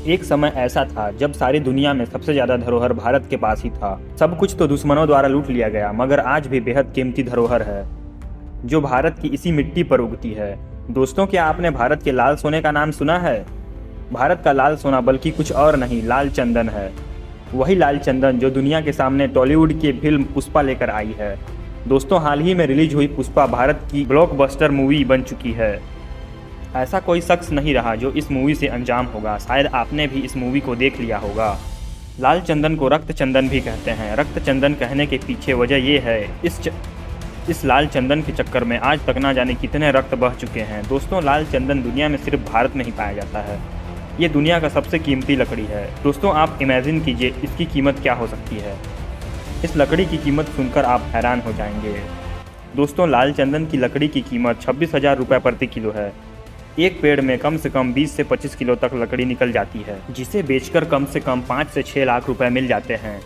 एक समय ऐसा था जब सारी दुनिया में सबसे ज्यादा धरोहर भारत के पास ही था। सब कुछ तो दुश्मनों द्वारा लूट लिया गया, मगर आज भी बेहद कीमती धरोहर है जो भारत की इसी मिट्टी पर उगती है। दोस्तों, क्या आपने भारत के लाल सोने का नाम सुना है? भारत का लाल सोना बल्कि कुछ और नहीं, लाल चंदन है। वही लाल चंदन जो दुनिया के सामने टॉलीवुड की फिल्म पुष्पा लेकर आई है। दोस्तों, हाल ही में रिलीज हुई पुष्पा भारत की ब्लॉकबस्टर मूवी बन चुकी है। ऐसा कोई शख्स नहीं रहा जो इस मूवी से अनजान होगा। शायद आपने भी इस मूवी को देख लिया होगा। लाल चंदन को रक्त चंदन भी कहते हैं। रक्त चंदन कहने के पीछे वजह ये है, इस लाल चंदन के चक्कर में आज तक ना जाने कितने रक्त बह चुके हैं। दोस्तों, लाल चंदन दुनिया में सिर्फ भारत में ही पाया जाता है। ये दुनिया का सबसे कीमती लकड़ी है। दोस्तों, आप इमेजिन कीजिए इसकी कीमत क्या हो सकती है। इस लकड़ी की कीमत सुनकर आप हैरान हो जाएंगे। दोस्तों, लाल चंदन की लकड़ी की कीमत 26,000 रुपये प्रति किलो है। एक पेड़ में कम से कम 20 से 25 किलो तक लकड़ी निकल जाती है, जिसे बेचकर कम से कम 5 से 6 लाख रुपए मिल जाते हैं।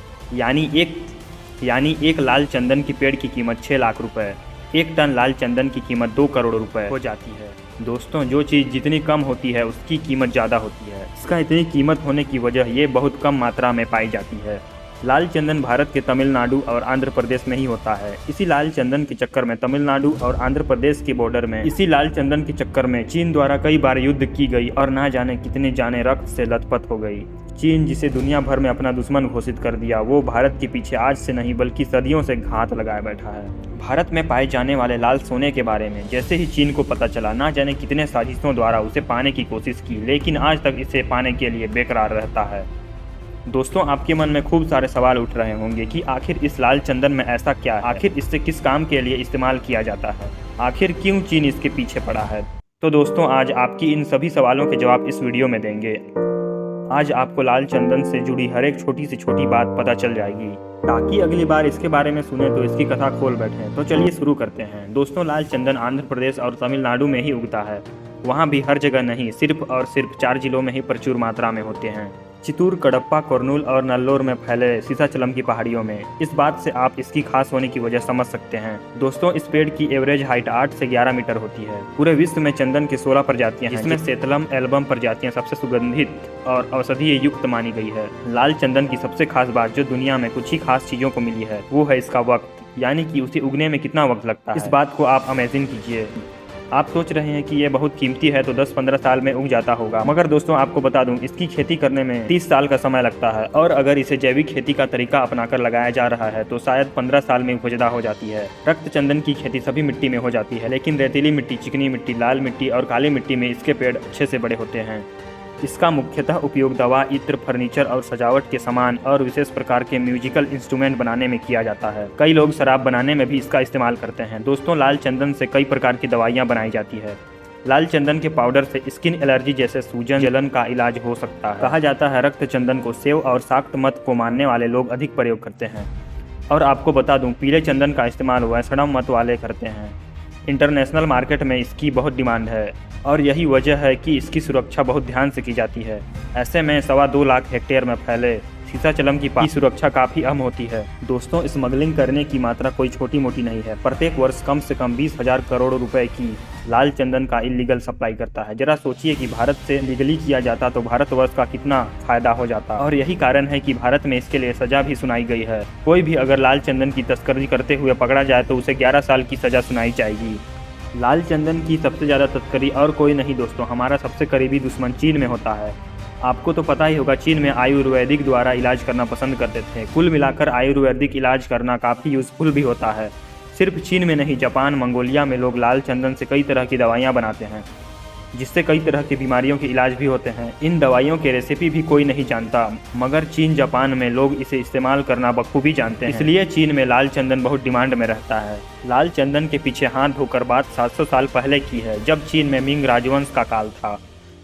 यानी एक लाल चंदन की पेड़ की कीमत 6 लाख रुपए। एक टन लाल चंदन की कीमत 2 करोड़ रुपए हो जाती है। दोस्तों, जो चीज़ जितनी कम होती है उसकी कीमत ज़्यादा होती है। इसका इतनी कीमत होने की वजह ये बहुत कम मात्रा में पाई जाती है। लाल चंदन भारत के तमिलनाडु और आंध्र प्रदेश में ही होता है। इसी लाल चंदन के चक्कर में तमिलनाडु और आंध्र प्रदेश के बॉर्डर में चीन द्वारा कई बार युद्ध की गई और ना जाने कितने जाने रक्त से लथपथ हो गई। चीन, जिसे दुनिया भर में अपना दुश्मन घोषित कर दिया, वो भारत के पीछे आज से नहीं बल्कि सदियों से घात लगाए बैठा है। भारत में पाए जाने वाले लाल सोने के बारे में जैसे ही चीन को पता चला, ना जाने कितने साजिशों द्वारा उसे पाने की कोशिश की, लेकिन आज तक इसे पाने के लिए बेकरार रहता है। दोस्तों, आपके मन में खूब सारे सवाल उठ रहे होंगे कि आखिर इस लाल चंदन में ऐसा क्या है, आखिर इससे किस काम के लिए इस्तेमाल किया जाता है, आखिर क्यों चीन इसके पीछे पड़ा है। तो दोस्तों, आज आपकी इन सभी सवालों के जवाब इस वीडियो में देंगे। आज आपको लाल चंदन से जुड़ी हर एक छोटी से छोटी बात पता चल जाएगी, ताकि अगली बार इसके बारे में सुने तो इसकी कथा खोल बैठें। तो चलिए शुरू करते हैं। दोस्तों, लाल चंदन आंध्र प्रदेश और तमिलनाडु में ही उगता है। वहाँ भी हर जगह नहीं, सिर्फ और सिर्फ 4 जिलों में ही प्रचुर मात्रा में होते हैं। चित्तूर, कडप्पा, कुर्नूल और नल्लोर में फैले सीसाचलम की पहाड़ियों में। इस बात से आप इसकी खास होने की वजह समझ सकते हैं। दोस्तों, इस पेड़ की एवरेज हाइट 8 से 11 मीटर होती है। पूरे विश्व में चंदन की 16 प्रजातियां हैं, जिसमें सेतलम एल्बम प्रजातियां सबसे सुगंधित और औषधीय युक्त मानी गई है। लाल चंदन की सबसे खास बात जो दुनिया में कुछ ही खास चीजों को मिली है, वो है इसका वक्त, यानी कि उसे उगने में कितना वक्त लगता है। इस बात को आप इमेजिन कीजिए। आप सोच रहे हैं कि ये बहुत कीमती है तो 10-15 साल में उग जाता होगा, मगर दोस्तों आपको बता दूं, इसकी खेती करने में 30 साल का समय लगता है। और अगर इसे जैविक खेती का तरीका अपनाकर लगाया जा रहा है तो शायद 15 साल में उपजदा हो जाती है। रक्त चंदन की खेती सभी मिट्टी में हो जाती है, लेकिन रेतीली मिट्टी, चिकनी मिट्टी, लाल मिट्टी और काली मिट्टी में इसके पेड़ अच्छे से बड़े होते हैं। इसका मुख्यतः उपयोग दवा, इत्र, फर्नीचर और सजावट के सामान और विशेष प्रकार के म्यूजिकल इंस्ट्रूमेंट बनाने में किया जाता है। कई लोग शराब बनाने में भी इसका इस्तेमाल करते हैं। दोस्तों, लाल चंदन से कई प्रकार की दवाइयाँ बनाई जाती है। लाल चंदन के पाउडर से स्किन एलर्जी जैसे सूजन, जलन का इलाज हो सकता है। कहा जाता है रक्त चंदन को सेव और शाक्त मत को मानने वाले लोग अधिक प्रयोग करते हैं। और आपको बता दूं, पीले चंदन का इस्तेमाल वैष्णव मत वाले करते हैं। इंटरनेशनल मार्केट में इसकी बहुत डिमांड है और यही वजह है कि इसकी सुरक्षा बहुत ध्यान से की जाती है। ऐसे में 2.25 लाख हेक्टेयर में फैले सीसाचलम की सुरक्षा काफ़ी अहम होती है। दोस्तों, स्मगलिंग करने की मात्रा कोई छोटी मोटी नहीं है। प्रत्येक वर्ष कम से कम 20,000 करोड़ रुपए की लाल चंदन का इलीगल सप्लाई करता है। जरा सोचिए कि भारत से लीगली किया जाता तो भारतवर्ष का कितना फायदा हो जाता। और यही कारण है कि भारत में इसके लिए सजा भी सुनाई गई है। कोई भी अगर लाल चंदन की तस्करी करते हुए पकड़ा जाए तो उसे 11 साल की सजा सुनाई जाएगी। लाल चंदन की सबसे ज़्यादा तस्करी और कोई नहीं दोस्तों, हमारा सबसे करीबी दुश्मन चीन में होता है। आपको तो पता ही होगा, चीन में आयुर्वेदिक द्वारा इलाज करना पसंद करते थे। कुल मिलाकर आयुर्वेदिक इलाज करना काफ़ी यूज़फुल भी होता है। सिर्फ चीन में नहीं, जापान, मंगोलिया में लोग लाल चंदन से कई तरह की दवाइयाँ बनाते हैं, जिससे कई तरह की बीमारियों के इलाज भी होते हैं। इन दवाइयों के रेसिपी भी कोई नहीं जानता, मगर चीन, जापान में लोग इसे इस्तेमाल करना बखूबी जानते हैं। इसलिए चीन में लाल चंदन बहुत डिमांड में रहता है। लाल चंदन के पीछे हाथ धोकर बात 700 साल पहले की है, जब चीन में मिंग राजवंश का काल था।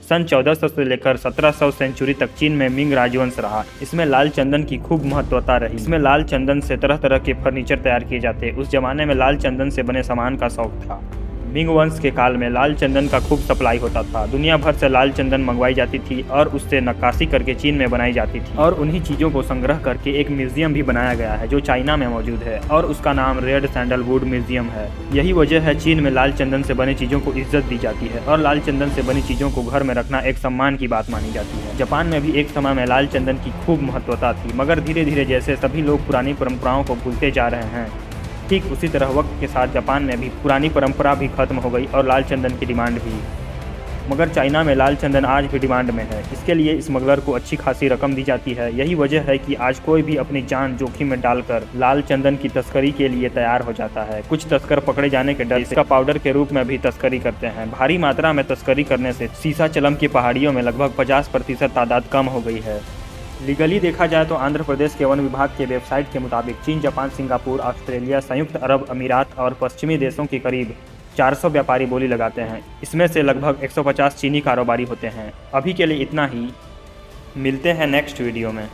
सन 1400 से लेकर 1700 सेंचुरी तक चीन में मिंग राजवंश रहा। इसमें लाल चंदन की खूब महत्वता रही। इसमें लाल चंदन से तरह तरह के फर्नीचर तैयार किए जाते। उस जमाने में लाल चंदन से बने सामान का शौक था। मिंग वंश के काल में लाल चंदन का खूब सप्लाई होता था। दुनिया भर से लाल चंदन मंगवाई जाती थी और उससे नक्काशी करके चीन में बनाई जाती थी और उन्हीं चीज़ों को संग्रह करके एक म्यूजियम भी बनाया गया है जो चाइना में मौजूद है और उसका नाम रेड सैंडलवुड म्यूजियम है। यही वजह है चीन में लाल चंदन से बने चीज़ों को इज्जत दी जाती है और लाल चंदन से बनी चीज़ों को घर में रखना एक सम्मान की बात मानी जाती है। जापान में भी एक समय में लाल चंदन की खूब महत्वता थी, मगर धीरे धीरे जैसे सभी लोग पुरानी परंपराओं को भूलते जा रहे हैं, ठीक उसी तरह वक्त के साथ जापान में भी पुरानी परंपरा भी खत्म हो गई और लाल चंदन की डिमांड भी। मगर चाइना में लाल चंदन आज भी डिमांड में है। इसके लिए स्मगलर को अच्छी खासी रकम दी जाती है। यही वजह है कि आज कोई भी अपनी जान जोखिम में डालकर लाल चंदन की तस्करी के लिए तैयार हो जाता है। कुछ तस्कर पकड़े जाने के डर से इसका पाउडर के रूप में भी तस्करी करते हैं। भारी मात्रा में तस्करी करने से सीसाचलम की पहाड़ियों में लगभग 50% तादाद कम हो गई है। लीगली देखा जाए तो आंध्र प्रदेश के वन विभाग के वेबसाइट के मुताबिक चीन, जापान, सिंगापुर, ऑस्ट्रेलिया, संयुक्त अरब अमीरात और पश्चिमी देशों के करीब 400 व्यापारी बोली लगाते हैं। इसमें से लगभग 150 चीनी कारोबारी होते हैं। अभी के लिए इतना ही, मिलते हैं नेक्स्ट वीडियो में।